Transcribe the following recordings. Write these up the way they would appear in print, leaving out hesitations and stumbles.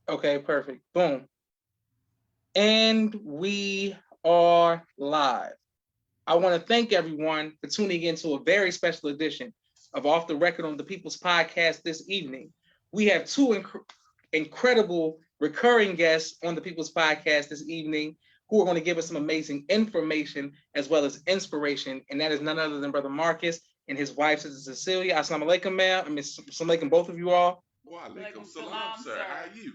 Okay, perfect. Boom. And we are live. I want to thank everyone for tuning in to a very special edition of Off the Record on the People's Podcast this evening. We have two incredible recurring guests on the People's Podcast this evening who are going to give us some amazing information as well as inspiration. And that is none other than Brother Marcus and his wife, Sister Cecelia. Assalamu alaikum, ma'am. Assalamu alaikum, both of you all. Wa alaikum salam, sir. How are you?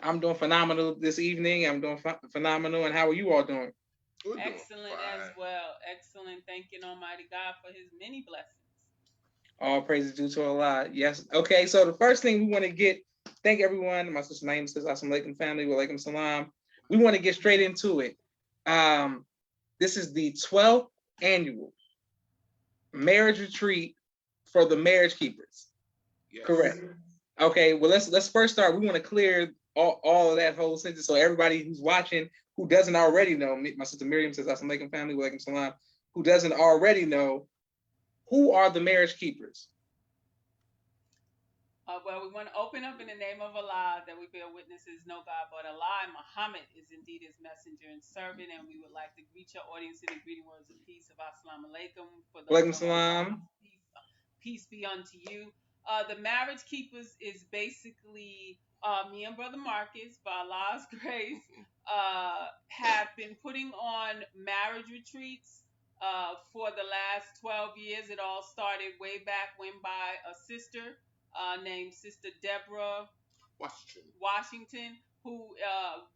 I'm doing phenomenal this evening. I'm doing phenomenal. And how are you all doing? We're doing Excellent as fine. well. Excellent. Thanking Almighty God for his many blessings. All praises due to Allah. Yes. Okay. So the first thing we want to thank everyone. My sister name says Assalamu alaikum family. Wa alaikum salam. We want to get straight into it. This is the 12th annual marriage retreat for the marriage keepers. Yes. Correct. Okay. Well, let's first start. We want to clear all of that whole sentence so everybody who's watching who doesn't already know. My sister Miriam says Assalamu alaikum family. Wa alaikum salam. Who doesn't already know, who are the marriage keepers? Well, we want to open up in the name of Allah that we bear witnesses, no God but Allah, and Muhammad is indeed his messenger and servant. And we would like to greet your audience in the greeting words of peace of Assalamu alaikum. For those Alaikum salam. peace be unto you. The marriage keepers is basically me and Brother Marcus, by Allah's grace, have been putting on marriage retreats for the last 12 years. It all started way back when by a sister named Sister Deborah Washington, who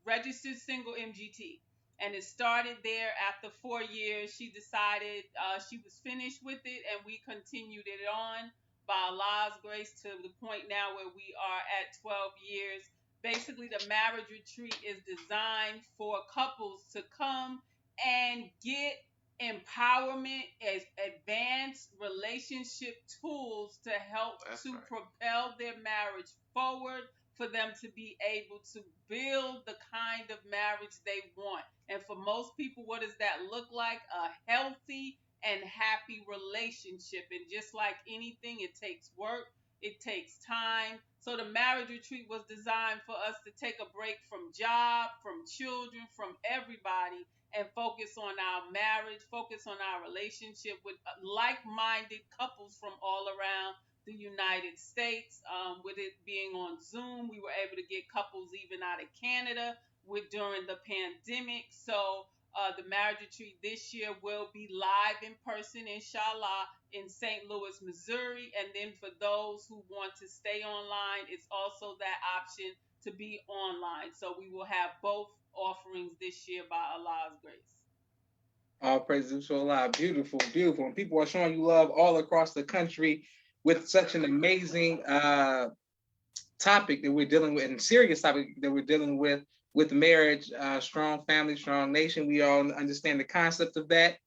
registered single MGT. And it started there. After 4 years, she decided she was finished with it, and we continued it on by Allah's grace to the point now where we are at 12 years. Basically, the marriage retreat is designed for couples to come and get empowerment as advanced relationship tools to help propel their marriage forward, for them to be able to build the kind of marriage they want. And for most people, what does that look like? A healthy and happy relationship. And just like anything, it takes work, it takes time. So the marriage retreat was designed for us to take a break from job, from children, from everybody, and focus on our marriage, focus on our relationship with like-minded couples from all around the United States. With it being on Zoom, we were able to get couples even out of Canada during the pandemic. So the marriage retreat this year will be live in person, inshallah, in St. Louis, Missouri. And then for those who want to stay online, it's also that option to be online. So we will have both offerings this year by Allah's grace. All praises to Allah. Beautiful, beautiful. And people are showing you love all across the country with such an amazing topic that we're dealing with, and serious topic that we're dealing with marriage, strong family, strong nation. We all understand the concept of that.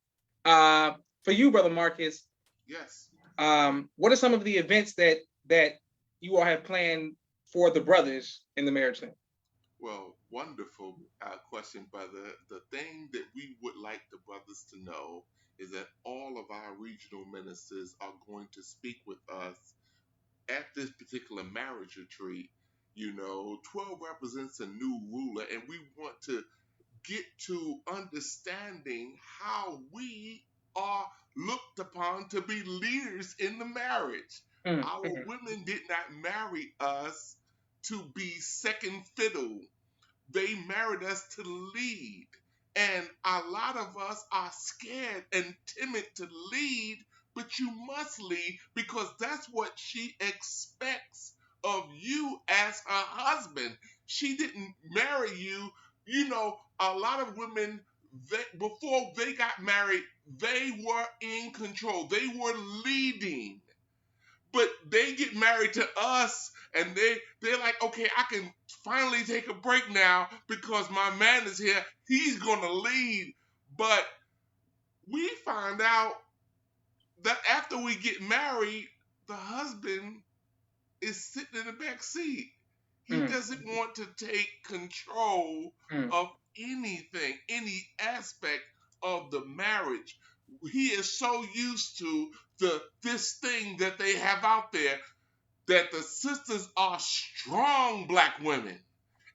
For you, Brother Marcus. Yes. What are some of the events that you all have planned for the brothers in the marriage thing? Well, wonderful question, brother. The thing that we would like the brothers to know is that all of our regional ministers are going to speak with us at this particular marriage retreat. 12 represents a new ruler, and we want to get to understanding how we are looked upon to be leaders in the marriage. Our women did not marry us to be second fiddle. They married us to lead. And a lot of us are scared and timid to lead, but you must lead because that's what she expects of you as her husband. She didn't marry you. A lot of women, before they got married, they were in control. They were leading. But they get married to us and they're like, okay, I can finally take a break now because my man is here. He's going to lead. But we find out that after we get married, the husband is sitting in the back seat. He doesn't want to take control of anything, any aspect of the marriage. He is so used to this thing that they have out there, that the sisters are strong black women.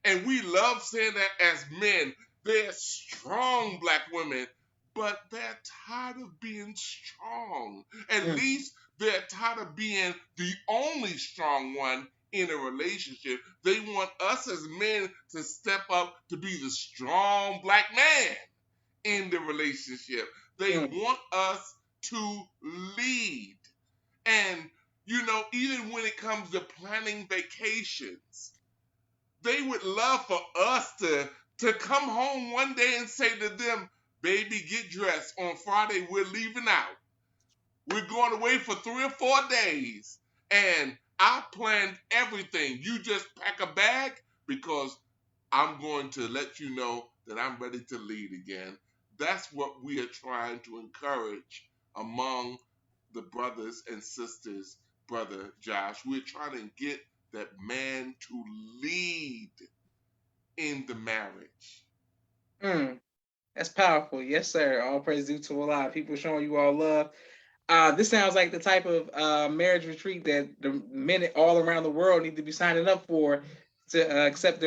And we love saying that as men. They're strong black women, but they're tired of being strong. At mm, least they're tired of being the only strong one in a relationship. They want us as men to step up to be the strong black man in the relationship. They mm, want us to lead. And, even when it comes to planning vacations, they would love for us to come home one day and say to them, baby, get dressed. On Friday, we're leaving out. We're going away for 3 or 4 days. And I planned everything. You just pack a bag because I'm going to let you know that I'm ready to lead again. That's what we are trying to encourage among the brothers and sisters, Brother Josh. We're trying to get that man to lead in the marriage. mm. That's powerful. Yes, sir. All praise due to Allah. People showing you all love. This sounds like the type of marriage retreat that the men all around the world need to be signing up for to accept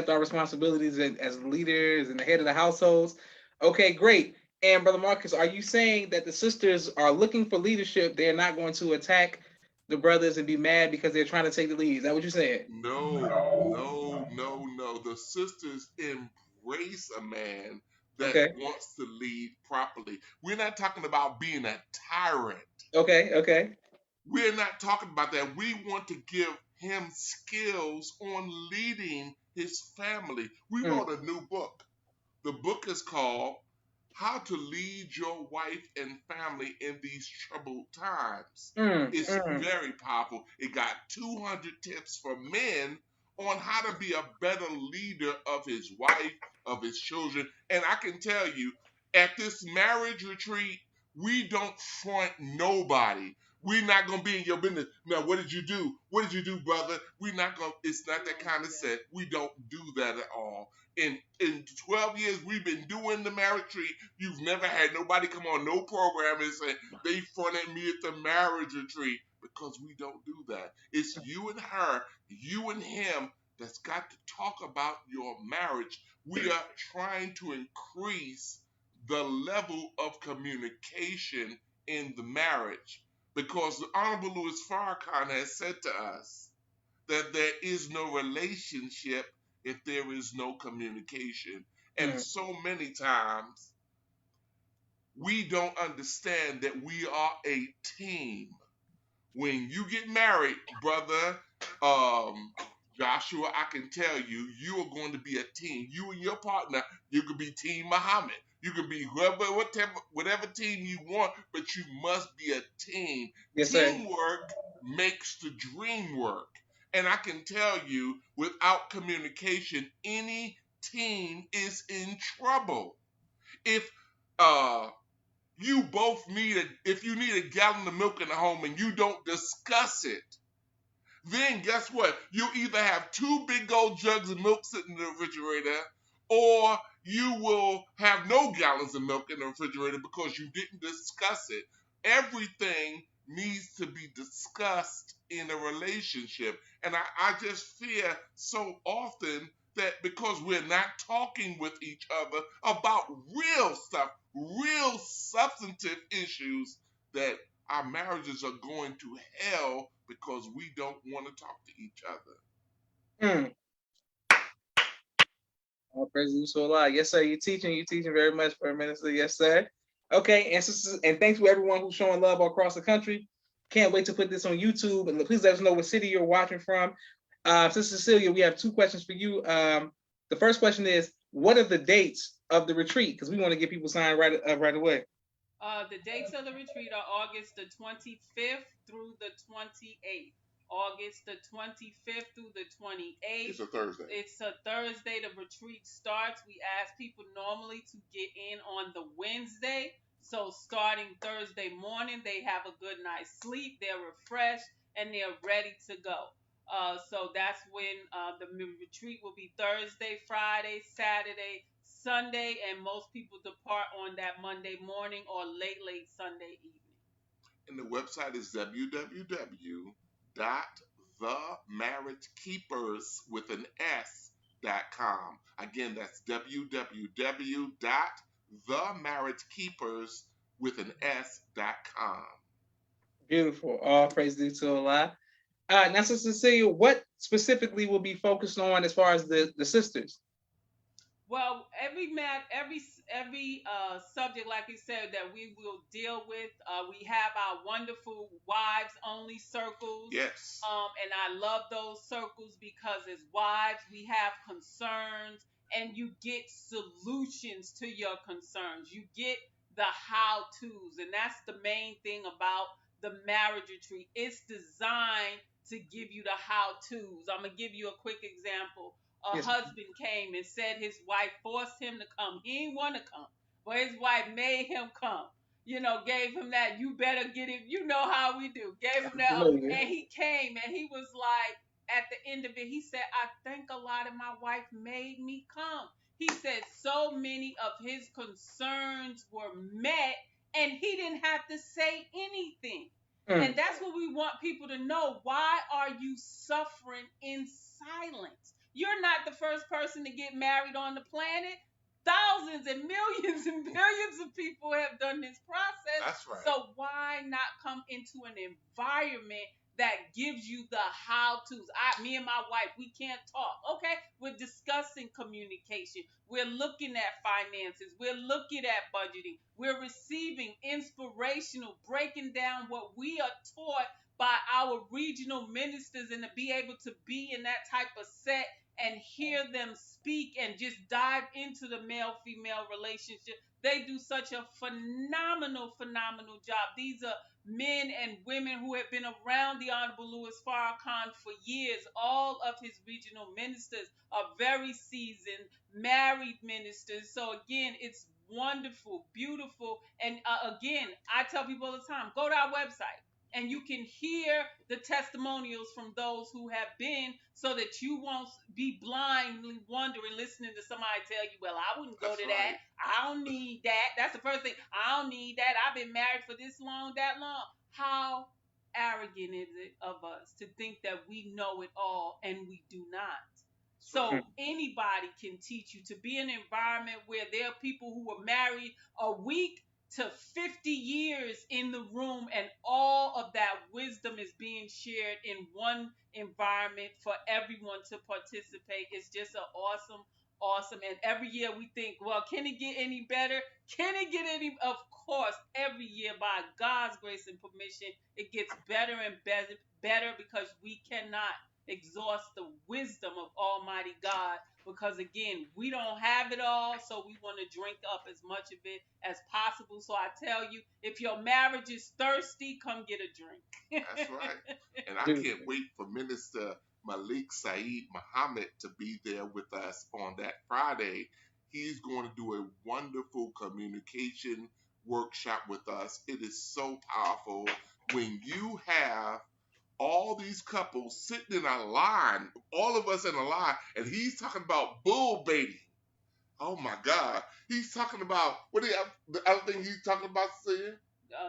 our responsibilities as leaders and the head of the households. Okay, great. And Brother Marcus, are you saying that the sisters are looking for leadership? They're not going to attack the brothers and be mad because they're trying to take the lead. Is that what you're saying? No, no, no, no. The sisters embrace a man that Okay. wants to lead properly. We're not talking about being a tyrant. Okay. Okay. We're not talking about that. We want to give him skills on leading his family. We Mm, wrote a new book. The book is called How to Lead Your Wife and Family in These Troubled Times. mm, It's mm. very powerful. It got 200 tips for men on how to be a better leader of his wife, of his children. And I can tell you, at this marriage retreat, we don't front nobody. We're not gonna be in your business. Now, what did you do? What did you do, brother? We're not gonna. It's not that kind of set. We don't do that at all. In 12 years we've been doing the marriage retreat, you've never had nobody come on no program and say they fronted me at the marriage retreat, because we don't do that. It's you and her, you and him, that's got to talk about your marriage. We are trying to increase the level of communication in the marriage, because the Honorable Louis Farrakhan has said to us that there is no relationship if there is no communication. And Mm. so many times we don't understand that we are a team. When you get married, brother, um, Joshua, I can tell you, you are going to be a team. You and your partner, you could be Team Muhammad. You can be whatever team you want, but you must be a team. Yes, sir. Teamwork makes the dream work. And I can tell you, without communication, any team is in trouble. If uh, you both if you need a gallon of milk in the home and you don't discuss it, then guess what? You either have two big old jugs of milk sitting in the refrigerator, or you will have no gallons of milk in the refrigerator because you didn't discuss it. Everything needs to be discussed in a relationship. And I just fear so often that because we're not talking with each other about real stuff, real substantive issues, that our marriages are going to hell because we don't want to talk to each other. Mm. All praise to Allah. Yes, sir. You're teaching. You're teaching very much for a minister. Yes, sir. Okay, and sisters, and thanks to everyone who's showing love all across the country. Can't wait to put this on YouTube. And please let us know what city you're watching from. Sister Cecilia, we have two questions for you. The first question is, what are the dates of the retreat? Because we want to get people signed right away. The dates of the retreat are August the 25th through the 28th. August the 25th through the 28th. It's a Thursday. It's a Thursday. The retreat starts. We ask people normally to get in on the Wednesday. So starting Thursday morning, they have a good night's sleep. They're refreshed and they're ready to go. So that's when the retreat will be Thursday, Friday, Saturday, Sunday, and most people depart on that Monday morning or late Sunday evening. And the website is www.themarriagekeepers with an S Again, that's www.themarriagekeepers with an S.com. Beautiful. All praise due to Allah. Now, Sister Cecilia, what specifically will be focused on as far as the sisters? Well, every subject, like you said, that we will deal with, we have our wonderful wives only circles. Yes. And I love those circles because as wives, we have concerns and you get solutions to your concerns. You get the how to's. And that's the main thing about the marriage retreat. It's designed to give you the how to's. I'm going to give you a quick example. A Yes. husband came and said his wife forced him to come. He didn't want to come, but his wife made him come. Gave him that, you better get it. You know how we do. Gave him that. Familiar. And he came and he was like, at the end of it, he said, I think a lot of my wife made me come. He said so many of his concerns were met and he didn't have to say anything. And that's what we want people to know. Why are you suffering in silence? You're not the first person to get married on the planet. Thousands and millions and billions of people have done this process. That's right. So why not come into an environment that gives you the how to's? Me and my wife, we can't talk. Okay, we're discussing communication. We're looking at finances. We're looking at budgeting. We're receiving inspirational, breaking down what we are taught by our regional ministers, and to be able to be in that type of set and hear them speak and just dive into the male female relationship. They do such a phenomenal, phenomenal job. These are men and women who have been around the Honorable Louis Farrakhan for years. All of his regional ministers are very seasoned, married ministers. So, again, it's wonderful, beautiful. And again, I tell people all the time, go to our website and you can hear the testimonials from those who have been, so that you won't be blindly wondering, listening to somebody tell you, well, I wouldn't go to that. I don't need that. That's the first thing. I don't need that. I've been married for this long, that long. How arrogant is it of us to think that we know it all, and we do not. So anybody can teach you. To be in an environment where there are people who were married a week to 50 years in the room, and all of that wisdom is being shared in one environment for everyone to participate. It's just an awesome. And every year we think, well, can it get any better? Can it get any? Of course, every year, by God's grace and permission, it gets better and better, because we cannot exhaust the wisdom of Almighty God, because again, we don't have it all, so we want to drink up as much of it as possible. So I tell you, if your marriage is thirsty, come get a drink. That's right. And I can't wait for Minister Malik Saeed Muhammad to be there with us on that Friday. He's going to do a wonderful communication workshop with us. It is so powerful when you have all these couples sitting in a line, all of us in a line, and he's talking about bull baiting. Oh my God. He's talking about, the other thing he's talking about, Cecilia?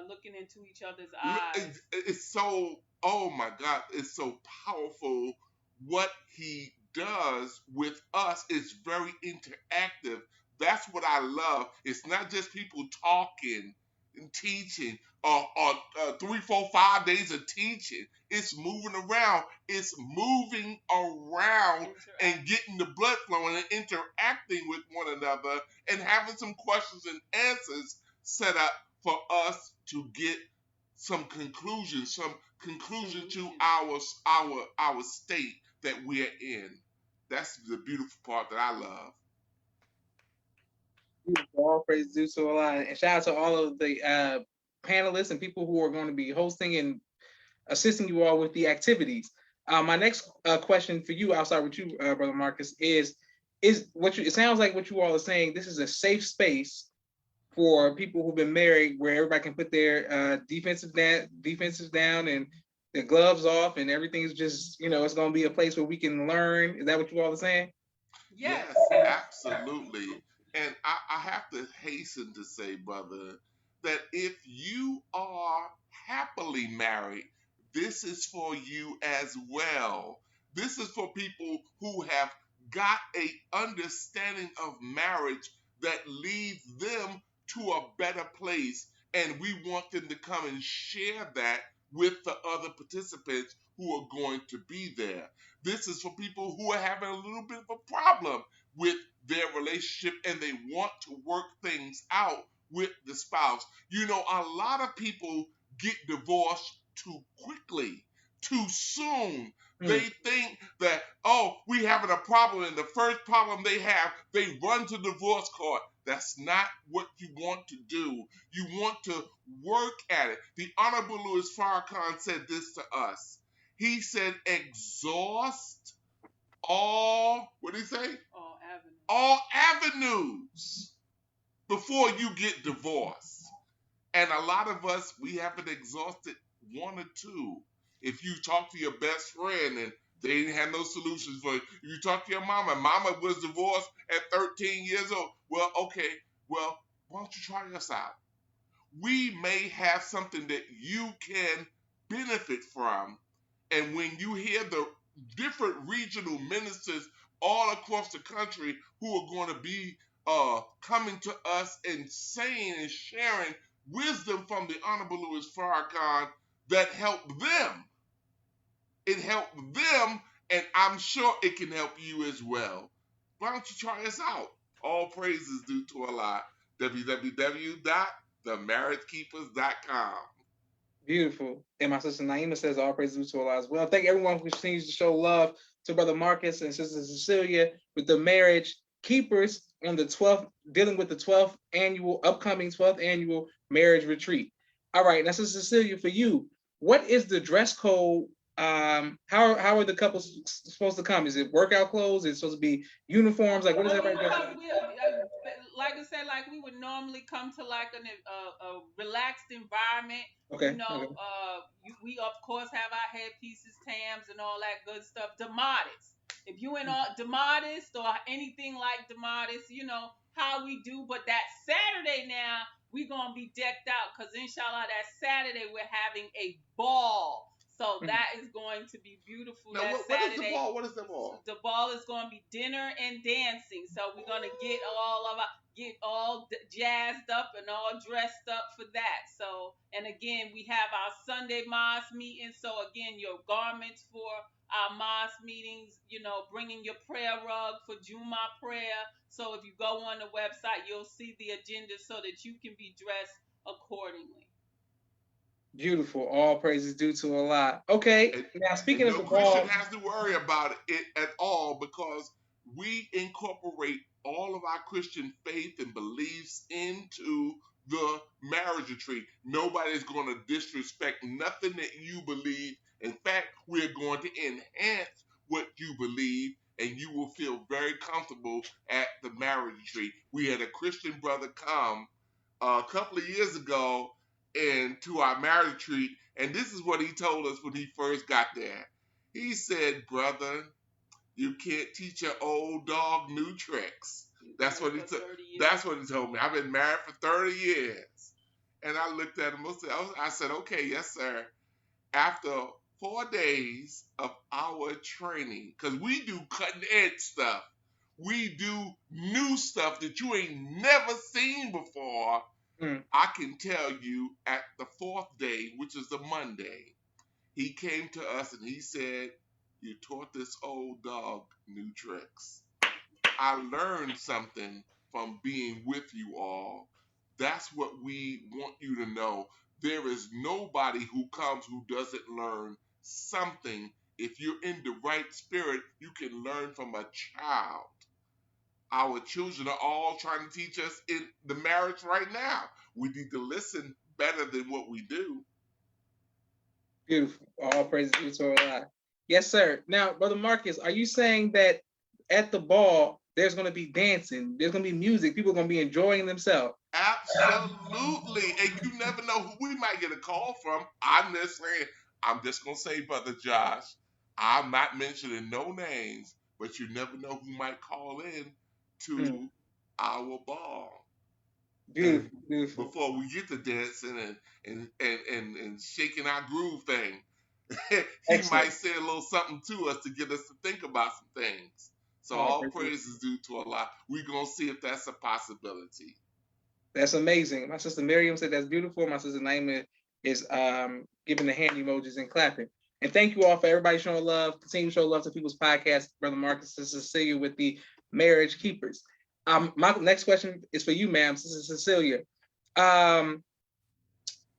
Looking into each other's eyes. It's so, oh my God, it's so powerful. What he does with us is very interactive. That's what I love. It's not just people talking and teaching, or 3, 4, 5 days of teaching. It's moving around. It's moving around and getting the blood flowing and interacting with one another and having some questions and answers set up for us to get some conclusion to our state that we're in. That's the beautiful part that I love. All praise due to Allah, and shout out to all of the panelists and people who are going to be hosting and assisting you all with the activities. My next question for you, I'll start with you, Brother Marcus, is what you? It sounds like what you all are saying. This is a safe space for people who've been married, where everybody can put their defenses down and their gloves off, and everything's just, it's going to be a place where we can learn. Is that what you all are saying? Yes, absolutely. And I have to hasten to say, brother, that if you are happily married, this is for you as well. This is for people who have got a understanding of marriage that leads them to a better place, and we want them to come and share that with the other participants who are going to be there. This is for people who are having a little bit of a problem with their relationship and they want to work things out with the spouse. You know, a lot of people get divorced too quickly, too soon. They Mm. think that, oh, we having a problem, and the first problem they have, they run to divorce court. That's not what you want to do. You want to work at it. The Honorable Louis Farrakhan said this to us. He said, exhaust what did he say? All avenues. All avenues before you get divorced. And a lot of us, we haven't exhausted one or two. If you talk to your best friend and they didn't have no solutions for you, you talk to your mama was divorced at 13 years old. Well, okay, well, why don't you try this out? We may have something that you can benefit from. And when you hear the different regional ministers all across the country who are going to be coming to us and saying and sharing wisdom from the Honorable Louis Farrakhan that help them, it helped them, and I'm sure it can help you as well. Why don't you try us out? All praises due to Allah. www.themarriagekeepers.com. Beautiful. And my sister Naima says all praise due to Allah as well. Thank everyone who continues to show love to Brother Marcus and Sister Cecelia with the marriage keepers on the 12th, dealing with the upcoming 12th annual marriage retreat. All right, now Sister Cecelia, for you, what is the dress code? How are the couples supposed to come? Is it workout clothes? Is it supposed to be uniforms? Like what is Well, everybody dressed like I said, like we would normally come to like a relaxed environment. Okay. Okay. We of course have our headpieces, tams, and all that good stuff. Demodest. If you in all demodest or anything like demodest, you know how we do. But that Saturday now, we gonna be decked out because inshallah that Saturday we're having a ball. So that is going to be beautiful. Now, That what is the Saturday. ball? What is the ball? The ball is going to be dinner and dancing. So we're going to get all jazzed up and all dressed up for that. So, and again, we have our Sunday mosque meeting. So again, your garments for our mosque meetings, you know, bringing your prayer rug for Juma prayer. So if you go on the website, you'll see the agenda so that you can be dressed accordingly. Beautiful. All praises due to Allah. Okay. Now speaking and of no the Christian ball, has to worry about it at all because we incorporate all of our Christian faith and beliefs into the marriage retreat. Nobody's going to disrespect nothing that you believe. In fact, we're going to enhance what you believe, and you will feel very comfortable at the marriage retreat. We had a Christian brother come a couple of years ago into our marriage retreat, and this is what he told us when he first got there. He said, "Brother, you can't teach an old dog new tricks." That's what he told. That's what he told me. I've been married for 30 years, and I looked at him. I said, "Okay, yes, sir." After 4 days of our training, because we do cutting edge stuff, we do new stuff that you ain't never seen before. I can tell you at the fourth day, which is the Monday, he came to us and he said, "You taught this old dog new tricks." I learned something from being with you all. That's what we want you to know. There is nobody who comes who doesn't learn something. If you're in the right spirit, you can learn from a child. Our children are all trying to teach us in the marriage right now. We need to listen better than what we do. Beautiful. All praises to Allah. Yes, sir. Now, Brother Marcus, are you saying that at the ball there's going to be dancing, there's going to be music, people are going to be enjoying themselves? Absolutely. And you never know who we might get a call from. I'm just going to say, Brother Josh, I'm not mentioning no names, but you never know who might call in to our ball. Beautiful, beautiful. Before we get to dancing and shaking our groove thing, he might say a little something to us to get us to think about some things. So Oh, all praise the Lord. praise is due to Allah. We're gonna see if that's a possibility. That's amazing. My sister Miriam said that's beautiful. My sister Naima is giving the hand emojis and clapping. And thank you all for everybody showing love. Continue to show love to people's podcast. Brother Marcus, Sister Cecilia with the Marriage Keepers. My next question is for you, ma'am, Sister Cecilia. Um,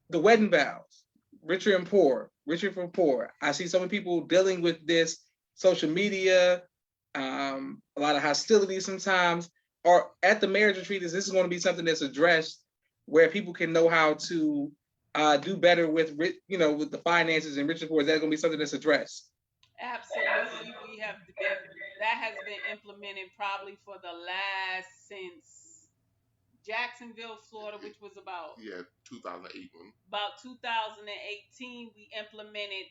the wedding vows, richer and poor, richer from poor. I see so many people dealing with this social media, a lot of hostility sometimes. Or at the marriage retreat, is this going to be something that's addressed where people can know how to do better with, with the finances and richer and poor? Is that going to be something that's addressed? Absolutely, we have been that has been implemented probably for the last since Jacksonville, Florida, which was Yeah, 2008 one. about 2018. We implemented.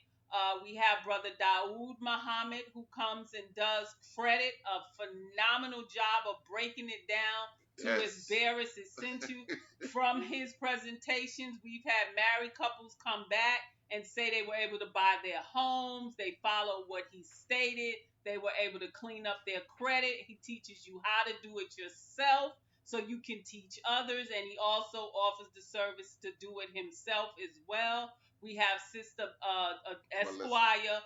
We have Brother Daoud Muhammad who comes and does credit a phenomenal job of breaking it down to its Yes. barest essential. From his presentations, we've had married couples come back and say they were able to buy their homes. They follow what he stated. They were able to clean up their credit. He teaches you how to do it yourself so you can teach others, and he also offers the service to do it himself as well. We have Sister Melissa. Esquire,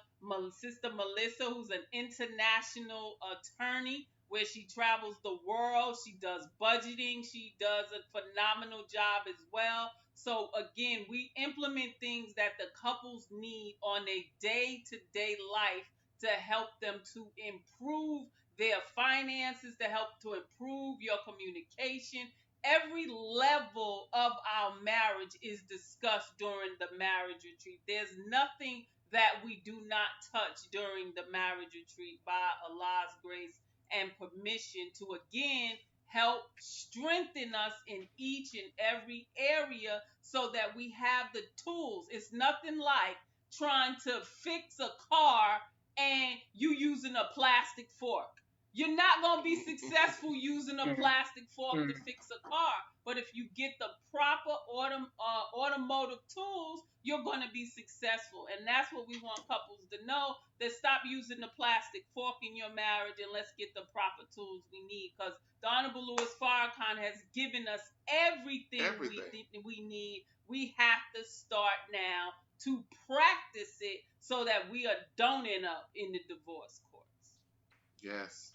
Sister Melissa, who's an international attorney where she travels the world. She does budgeting. She does a phenomenal job as well. So again, we implement things that the couples need on a day-to-day life to help them to improve their finances, to help to improve your communication. Every level of our marriage is discussed during the marriage retreat. There's nothing that we do not touch during the marriage retreat by Allah's grace and permission to again help strengthen us in each and every area so that we have the tools. It's nothing like trying to fix a car and you using a plastic fork. You're not going to be successful using a Mm, plastic fork to mm. fix a car. But if you get the proper automotive tools, you're going to be successful. And that's what we want couples to know, that stop using the plastic fork in your marriage and let's get the proper tools we need. Because the Honorable Louis Farrakhan has given us everything Everything. we need. We have to start now to practice it so that we don't end up in the divorce courts. Yes.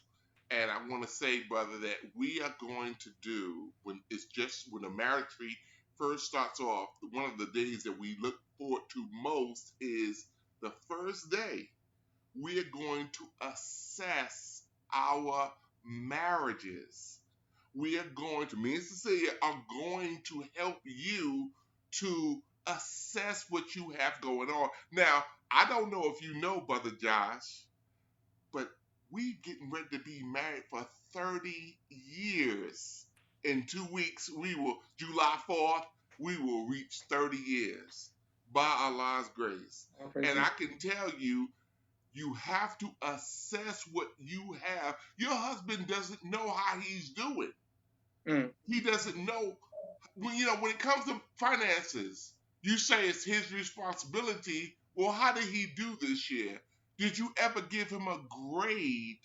And I want to say, brother, that we are going to do when the marriage retreat first starts off. One of the days that we look forward to most is the first day. We are going to assess our marriages. Me and Cecilia are going to help you to assess what you have going on. Now, I don't know if you know, brother Josh, but we getting ready to be married for 30 years. In 2 weeks, July 4th, we will reach 30 years by Allah's grace. All praise And the I can tell you, you have to assess what you have. Your husband doesn't know how he's doing. Lord. He doesn't know when it comes to finances, you say it's his responsibility. Well, how did he do this year? Did you ever give him a grade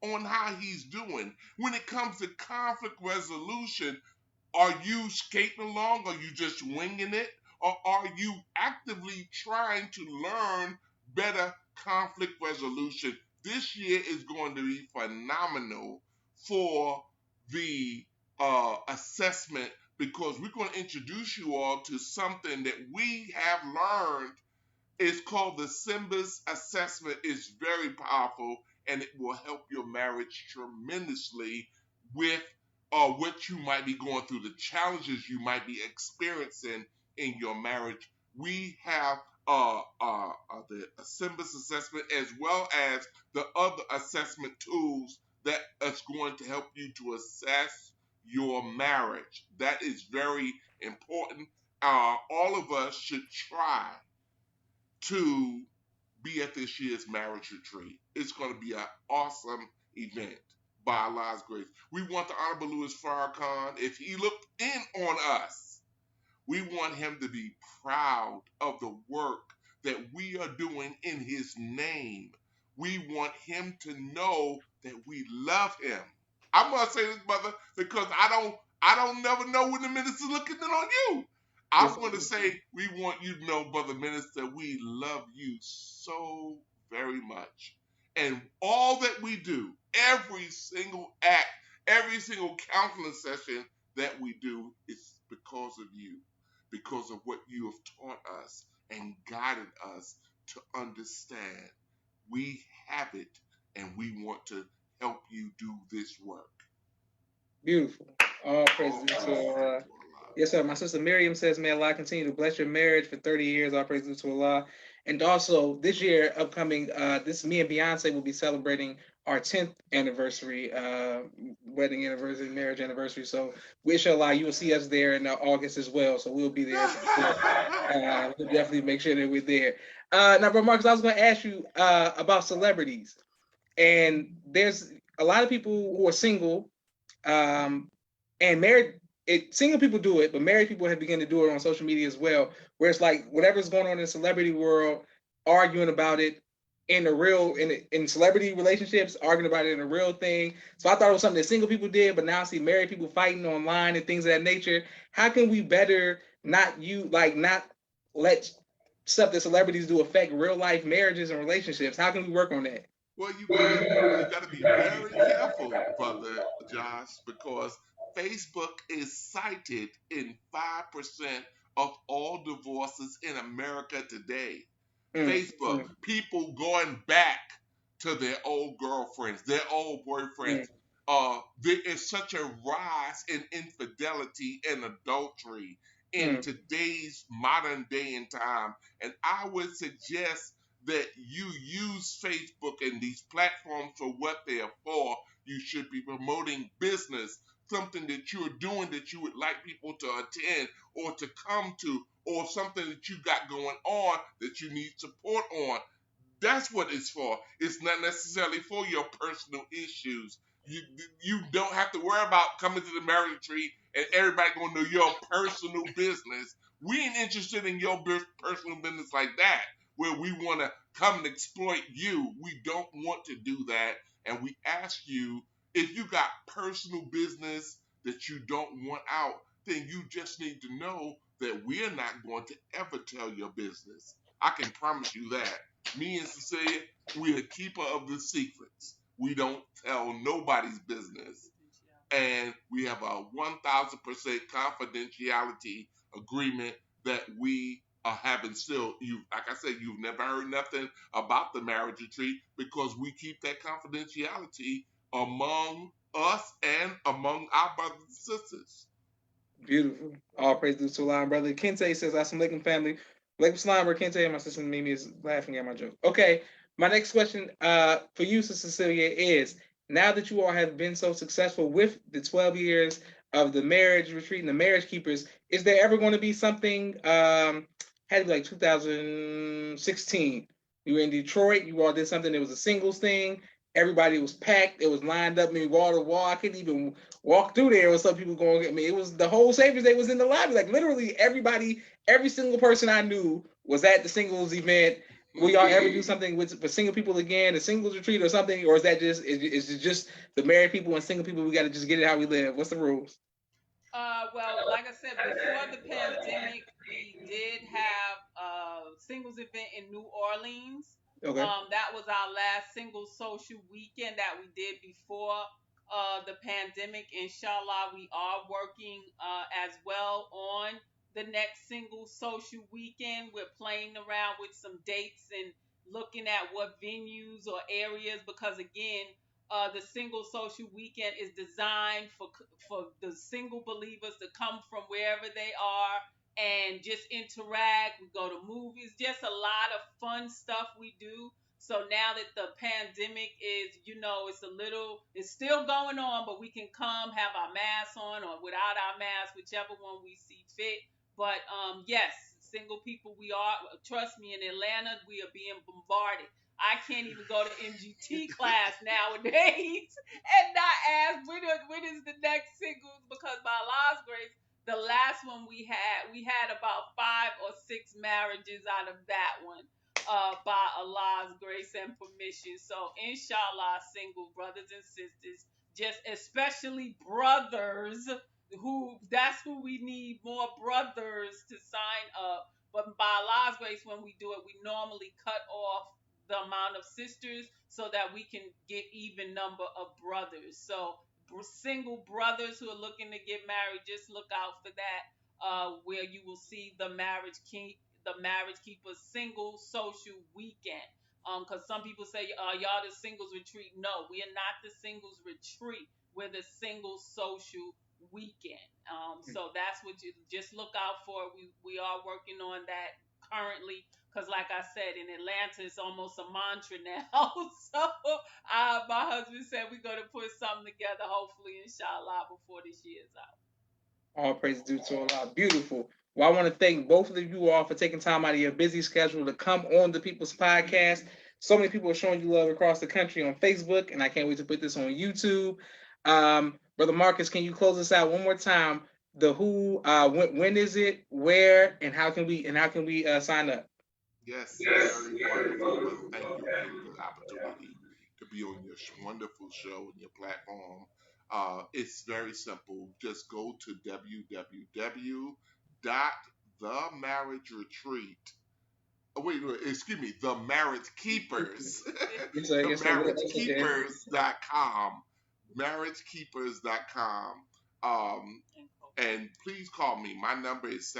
on how he's doing? When it comes to conflict resolution, are you skating along? Are you just winging it? Or are you actively trying to learn better conflict resolution? This year is going to be phenomenal for the assessment because we're going to introduce you all to something that we have learned. It's called the Simbas assessment. It's very powerful and it will help your marriage tremendously with what you might be going through, the challenges you might be experiencing in your marriage. We have the Simbas assessment as well as the other assessment tools that is going to help you to assess your marriage. That is very important. All of us should try to be at this year's marriage retreat. It's going to be an awesome event by Allah's grace. We want the Honorable Louis Farrakhan, if he looked in on us, we want him to be proud of the work that we are doing in his name. We want him to know that we love him. I'm gonna say this, brother, because I don't never know when the minister's looking in on you. Yes, I'm sir. gonna say we want you to know, brother minister, we love you so very much. And all that we do, every single act, every single counseling session that we do is because of you, because of what you have taught us and guided us to understand. We have it and we want to help you do this work. Beautiful. All All praises to praises Allah. to Allah. Yes, sir. My sister Miriam says, may Allah continue to bless your marriage for 30 years. All praises to Allah. And also, this year, upcoming, this me and Beyonce will be celebrating our 10th anniversary, wedding anniversary, marriage anniversary. So, wish Allah, you will see us there in August as well. So, we'll be there to support. We'll definitely make sure that we're there. Now, Bro Marcus, I was going to ask you about celebrities. And there's a lot of people who are single and married, single people do it, but married people have begun to do it on social media as well, where it's like whatever's going on in the celebrity world, arguing about it in the real in celebrity relationships, arguing about it in a real thing. So I thought it was something that single people did, but now I see married people fighting online and things of that nature. How can we better not let stuff that celebrities do affect real life marriages and relationships? How can we work on that? Well, you gotta be very careful, brother Josh, because Facebook is cited in 5% of all divorces in America today. Facebook, Mm, people going back to their old girlfriends, their old boyfriends. mm, There is such a rise in infidelity and adultery in mm, today's modern day and time. And I would suggest that you use Facebook and these platforms for what they are for. You should be promoting business, something that you're doing that you would like people to attend or to come to, or something that you got going on that you need support on. That's what it's for. It's not necessarily for your personal issues. You you don't have to worry about coming to the marriage tree and everybody gonna know your personal business. We ain't interested in your personal business like that, where we want to come and exploit you. We don't want to do that, and we ask you, if you got personal business that you don't want out, then you just need to know that we're not going to ever tell your business. I can promise you that. Me and Cecilia, we're a keeper of the secrets. We don't tell nobody's business. And we have a 1000% confidentiality agreement that we are having still. You, like I said, you've never heard nothing about the marriage retreat because we keep that confidentiality among us and among our brothers and sisters. Beautiful. All praise to Allah. Brother Kente says, Assalamu alaikum, family. Alaikum salam, Brother Kente. And my sister Mimi is laughing at my joke. Okay. My next question for you, Sister Cecilia, is now that you all have been so successful with the 12 years of the marriage retreat and the marriage keepers, is there ever going to be something, had to be like 2016? You were in Detroit, you all did something that was a singles thing. Everybody was packed, it was lined up, maybe wall to wall. I couldn't even walk through there with some people going at me. It was the whole Savior's Day was in the lobby. Like literally everybody, every single person I knew was at the singles event. Will y'all ever do something with for single people again, a singles retreat or something, or is that just is it just the married people and single people? We got to just get it how we live. What's the rules? Well, like I said, before the pandemic, we did have a singles event in New Orleans. Okay, That was our last single social weekend that we did before the pandemic. Inshallah, we are working as well on the next single social weekend. We're playing around with some dates and looking at what venues or areas because again, the single social weekend is designed for the single believers to come from wherever they are and just interact. We go to movies, just a lot of fun stuff we do. So now that the pandemic is, it's still going on, but we can come have our masks on or without our mask, whichever one we see fit. But yes, single people, we are. Trust me, in Atlanta, we are being bombarded. I can't even go to MGT class nowadays and not ask when is the next singles because by Allah's grace, the last one we had about 5 or 6 marriages out of that one. by Allah's grace and permission. So, inshallah, single brothers and sisters, just especially brothers, that's who we need, more brothers to sign up. But by Allah's grace, when we do it, we normally cut off the amount of sisters so that we can get even number of brothers. So single brothers who are looking to get married, just look out for that, where you will see the marriage keeper single social weekend. Because some people say, y'all the singles retreat. No, we are not the singles retreat. We're the single social weekend. So that's what you just look out for. We are working on that currently, because like I said, in Atlanta it's almost a mantra now. So my husband said we're going to put something together, hopefully, inshallah, before this year's out. All praise due to Allah. Beautiful. Well, I want to thank both of you all for taking time out of your busy schedule to come on the People's Podcast. So many people are showing you love across the country on Facebook, and I can't wait to put this on YouTube. Brother Marcus, can you close us out one more time? The who, when is it, where, and how can we sign up? Yes, very wonderful, brother. Thank you again for the opportunity to be on your wonderful show and your platform. It's very simple. Just go to www.themarriageretreat. Oh, wait, excuse me, the Marriage Keepers. The marriagekeepers.com. Marriagekeepers.com. And please call me. My number is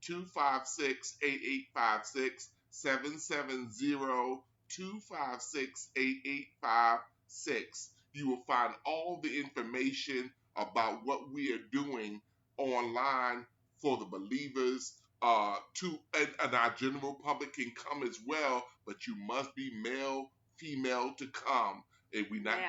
770-256-8856. 770-256-8856. You will find all the information about what we are doing online for the believers. And our general public can come as well, but you must be male, female to come. And we're not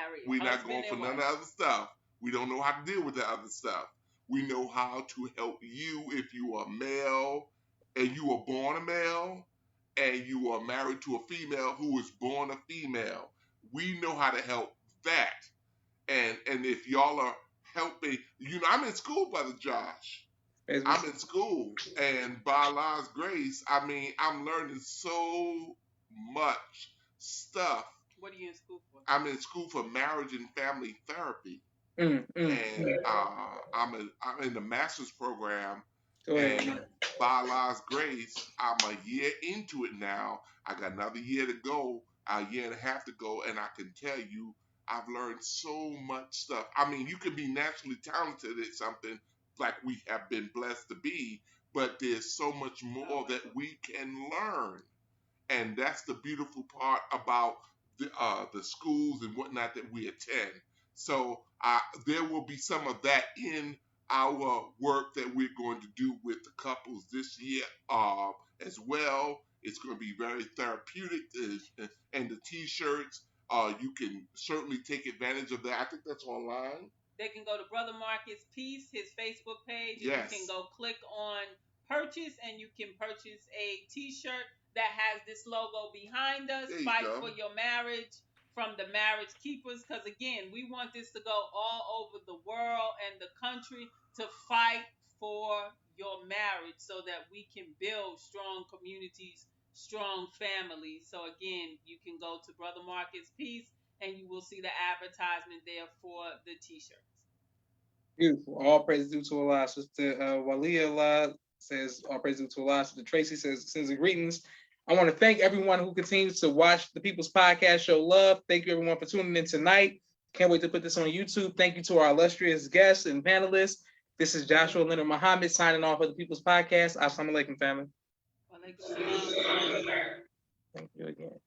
going for none of the other stuff. We don't know how to deal with the other stuff. We know how to help you if you are male and you were born a male and you are married to a female who was born a female. We know how to help that. And if y'all are helping, I'm in school, Brother Josh. I'm in school. And by Allah's grace, I'm learning so much stuff. What are you in school for? I'm in school for marriage and family therapy. I'm in the master's program, and by Allah's grace, I'm a year into it now. I got another year to go, a year and a half to go, and I can tell you, I've learned so much stuff. You can be naturally talented at something like we have been blessed to be, but there's so much more that we can learn, and that's the beautiful part about the schools and whatnot that we attend. So there will be some of that in our work that we're going to do with the couples this year as well. It's going to be very therapeutic, and the T-shirts, you can certainly take advantage of that. I think that's online. They can go to Brother Marcus Peace, his Facebook page. Yes. You can go click on purchase, and you can purchase a T-shirt that has this logo behind us. Fight for your marriage, from the Marriage Keepers, because again, we want this to go all over the world and the country, to fight for your marriage so that we can build strong communities, strong families. So again, you can go to Brother Marcus Peace and you will see the advertisement there for the T-shirts. Beautiful. All praise due to Allah. Sister Walia Allah says, all praise due to Allah. Sister Tracy says, sends and greetings. I want to thank everyone who continues to watch the People's Podcast, show love. Thank you, everyone, for tuning in tonight. Can't wait to put this on YouTube. Thank you to our illustrious guests and panelists. This is Joshua Leonard Muhammad signing off of the People's Podcast. Assalamu alaikum, family. Wa alaikum salam. Thank you again.